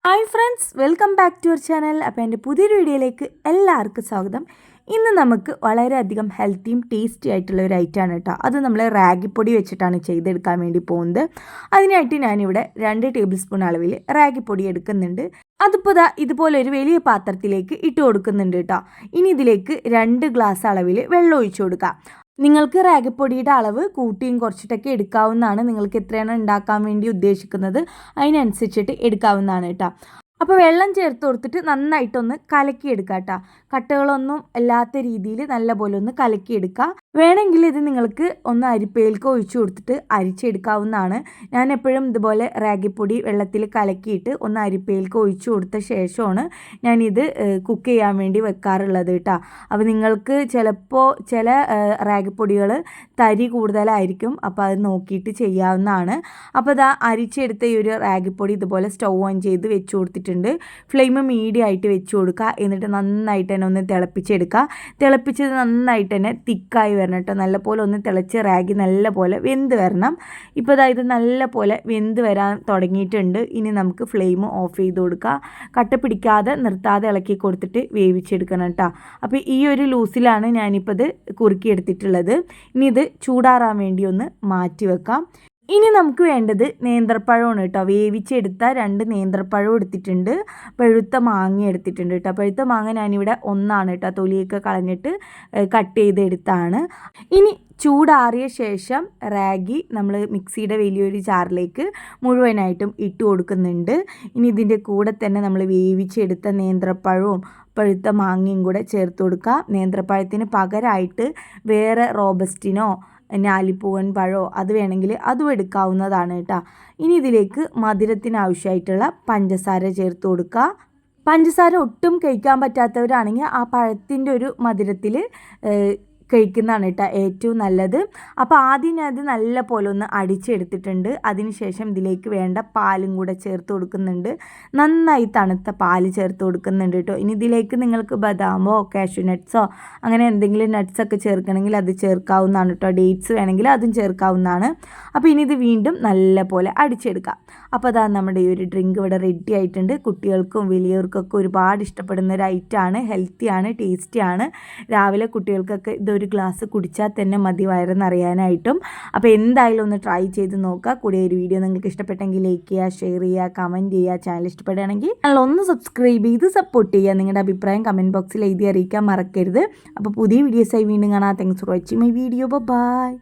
Hi friends, welcome back to your channel. അപ്പോൾ എൻ്റെ പുതിയൊരു വീഡിയോയിലേക്ക് എല്ലാവർക്കും സ്വാഗതം. ഇന്ന് നമുക്ക് വളരെയധികം ഹെൽത്തിയും ടേസ്റ്റി ആയിട്ടുള്ള ഒരു ഐറ്റമാണ് കേട്ടോ. അത് നമ്മൾ റാഗിപ്പൊടി വെച്ചിട്ടാണ് ചെയ്തെടുക്കാൻ വേണ്ടി പോകുന്നത്. അതിനായിട്ട് ഞാനിവിടെ 2 ടേബിൾ സ്പൂൺ അളവിൽ റാഗിപ്പൊടി എടുക്കുന്നുണ്ട്. അതിപ്പോൾ ഇതുപോലെ ഒരു വലിയ പാത്രത്തിലേക്ക് ഇട്ട് കൊടുക്കുന്നുണ്ട് കേട്ടോ. ഇനി ഇതിലേക്ക് 2 ഗ്ലാസ് അളവിൽ വെള്ളം ഒഴിച്ചു കൊടുക്കാം. നിങ്ങൾക്ക് റാഗിപ്പൊടിയുടെ അളവ് കൂട്ടിയും കുറച്ചിട്ടൊക്കെ എടുക്കാവുന്നതാണ്. നിങ്ങൾക്ക് എത്രയാണ് ഉണ്ടാക്കാൻ വേണ്ടി ഉദ്ദേശിക്കുന്നത് അതിനനുസരിച്ചിട്ട് എടുക്കാവുന്നതാണ് കേട്ടോ. അപ്പോൾ വെള്ളം ചേർത്ത് കൊടുത്തിട്ട് നന്നായിട്ടൊന്ന് കലക്കിയെടുക്കുക കേട്ടോ. കട്ടകളൊന്നും ഇല്ലാത്ത രീതിയിൽ നല്ലപോലെ ഒന്ന് കലക്കിയെടുക്കുക. വേണമെങ്കിൽ ഇത് നിങ്ങൾക്ക് ഒന്ന് അരിപ്പയിലേക്ക് ഒഴിച്ചു കൊടുത്തിട്ട് അരിച്ചെടുക്കാവുന്നതാണ്. ഞാൻ എപ്പോഴും ഇതുപോലെ റാഗിപ്പൊടി വെള്ളത്തിൽ കലക്കിയിട്ട് ഒന്ന് അരിപ്പയിലേക്ക് ഒഴിച്ചു കൊടുത്ത ശേഷമാണ് ഞാനിത് കുക്ക് ചെയ്യാൻ വേണ്ടി വെക്കാറുള്ളത് കേട്ടോ. അപ്പോൾ നിങ്ങൾക്ക് ചിലപ്പോൾ ചില റാഗിപ്പൊടികൾ തരി കൂടുതലായിരിക്കും, അപ്പോൾ അത് നോക്കിയിട്ട് ചെയ്യാവുന്നതാണ്. അപ്പോൾ അരിച്ചെടുത്ത ഈ ഒരു റാഗിപ്പൊടി ഇതുപോലെ സ്റ്റൗ ഓൺ ചെയ്ത് വെച്ച് കൊടുത്തിട്ടുണ്ട്. ഫ്ലെയിം മീഡിയം ആയിട്ട് വെച്ച് കൊടുക്കുക. എന്നിട്ട് നന്നായിട്ട് തന്നെ ഒന്ന് തിളപ്പിച്ചെടുക്കുക. തിളപ്പിച്ചത് നന്നായിട്ട് തന്നെ തിക്കായി വരണം കേട്ടോ. നല്ലപോലെ ഒന്ന് തിളച്ച് റാഗി നല്ലപോലെ വെന്ത് വരണം. ഇപ്പോൾ ഇത് നല്ലപോലെ വെന്ത് വരാൻ തുടങ്ങിയിട്ടുണ്ട്. ഇനി നമുക്ക് ഫ്ലെയിം ഓഫ് ചെയ്ത് കൊടുക്കുക. കട്ട പിടിക്കാതെ നിർത്താതെ ഇളക്കി കൊടുത്തിട്ട് വേവിച്ചെടുക്കണം കേട്ടോ. അപ്പോൾ ഈ ഒരു ലൂസിലാണ് ഞാനിപ്പോൾ ഇത് കുറുക്കിയെടുത്തിട്ടുള്ളത്. ഇനി ഇത് ചൂടാറാൻ വേണ്ടി ഒന്ന് മാറ്റി വെക്കാം. ഇനി നമുക്ക് വേണ്ടത് നേന്ത്രപ്പഴമാണ് കേട്ടോ. വേവിച്ചെടുത്ത 2 നേന്ത്രപ്പഴം എടുത്തിട്ടുണ്ട്. പഴുത്ത മാങ്ങ എടുത്തിട്ടുണ്ട് കേട്ടോ. പഴുത്ത മാങ്ങ ഞാനിവിടെ 1 കേട്ടോ. തൊലിയൊക്കെ കളഞ്ഞിട്ട് കട്ട് ചെയ്തെടുത്താണ്. ഇനി ചൂടാറിയ ശേഷം റാഗി നമ്മൾ മിക്സിയുടെ വലിയൊരു ജാറിലേക്ക് മുഴുവനായിട്ടും ഇട്ട് കൊടുക്കുന്നുണ്ട്. ഇനി ഇതിൻ്റെ കൂടെ തന്നെ നമ്മൾ വേവിച്ചെടുത്ത നേന്ത്രപ്പഴവും പഴുത്ത മാങ്ങയും കൂടെ ചേർത്ത് കൊടുക്കുക. നേന്ത്രപ്പഴത്തിന് പകരമായിട്ട് വേറെ റോബസ്റ്റിനോ ഞാലിപ്പൂവൻ പഴമോ അത് വേണമെങ്കിൽ അതും എടുക്കാവുന്നതാണ് കേട്ടോ. ഇനി ഇതിലേക്ക് മധുരത്തിന് ആവശ്യമായിട്ടുള്ള പഞ്ചസാര ചേർത്ത് കൊടുക്കുക. പഞ്ചസാര ഒട്ടും കഴിക്കാൻ പറ്റാത്തവരാണെങ്കിൽ ആ പഴത്തിൻ്റെ ഒരു മധുരത്തിൽ കഴിക്കുന്നതാണ് കേട്ടോ ഏറ്റവും നല്ലത്. അപ്പോൾ ആദ്യം ഞാൻ അത് നല്ല പോലെ ഒന്ന് അടിച്ചെടുത്തിട്ടുണ്ട്. അതിനുശേഷം ഇതിലേക്ക് വേണ്ട പാലും കൂടെ ചേർത്ത് കൊടുക്കുന്നുണ്ട്. നന്നായി തണുത്ത പാല് ചേർത്ത് കൊടുക്കുന്നുണ്ട് കേട്ടോ. ഇനി ഇതിലേക്ക് നിങ്ങൾക്ക് ബദാമോ കാഷ്യൂ നട്ട്സോ അങ്ങനെ എന്തെങ്കിലും നട്ട്സൊക്കെ ചേർക്കണമെങ്കിൽ അത് ചേർക്കാവുന്നതാണ് കേട്ടോ. ഡേറ്റ്സ് വേണമെങ്കിൽ അതും ചേർക്കാവുന്നതാണ്. അപ്പോൾ ഇനി ഇത് വീണ്ടും നല്ല പോലെ അടിച്ചെടുക്കാം. അപ്പോൾ നമ്മുടെ ഈ ഒരു ഡ്രിങ്ക് ഇവിടെ റെഡി ആയിട്ടുണ്ട്. കുട്ടികൾക്കും വലിയവർക്കൊക്കെ ഒരുപാട് ഇഷ്ടപ്പെടുന്ന ഒരു ഐറ്റമാണ്. ഹെൽത്തിയാണ്, ടേസ്റ്റിയാണ്. രാവിലെ കുട്ടികൾക്കൊക്കെ ഇതൊരു ഗ്ലാസ് കുടിച്ചാൽ തന്നെ മതി വയറെന്നറിയാനായിട്ടും. അപ്പോൾ എന്തായാലും ഒന്ന് ട്രൈ ചെയ്ത് നോക്കുക. കൂടെ ഒരു വീഡിയോ നിങ്ങൾക്ക് ഇഷ്ടപ്പെട്ടെങ്കിൽ ലൈക്ക് ചെയ്യുക, ഷെയർ ചെയ്യുക, കമൻറ്റ് ചെയ്യുക. ചാനൽ ഇഷ്ടപ്പെടുകയാണെങ്കിൽ ഒന്ന് സബ്സ്ക്രൈബ് ചെയ്ത് സപ്പോർട്ട് ചെയ്യുക. നിങ്ങളുടെ അഭിപ്രായം കമൻറ്റ് ബോക്സിൽ എഴുതി അറിയിക്കാൻ മറക്കരുത്. അപ്പോൾ പുതിയ വീഡിയോസായി വീണ്ടും കാണാം. Thanks for watching my video. By.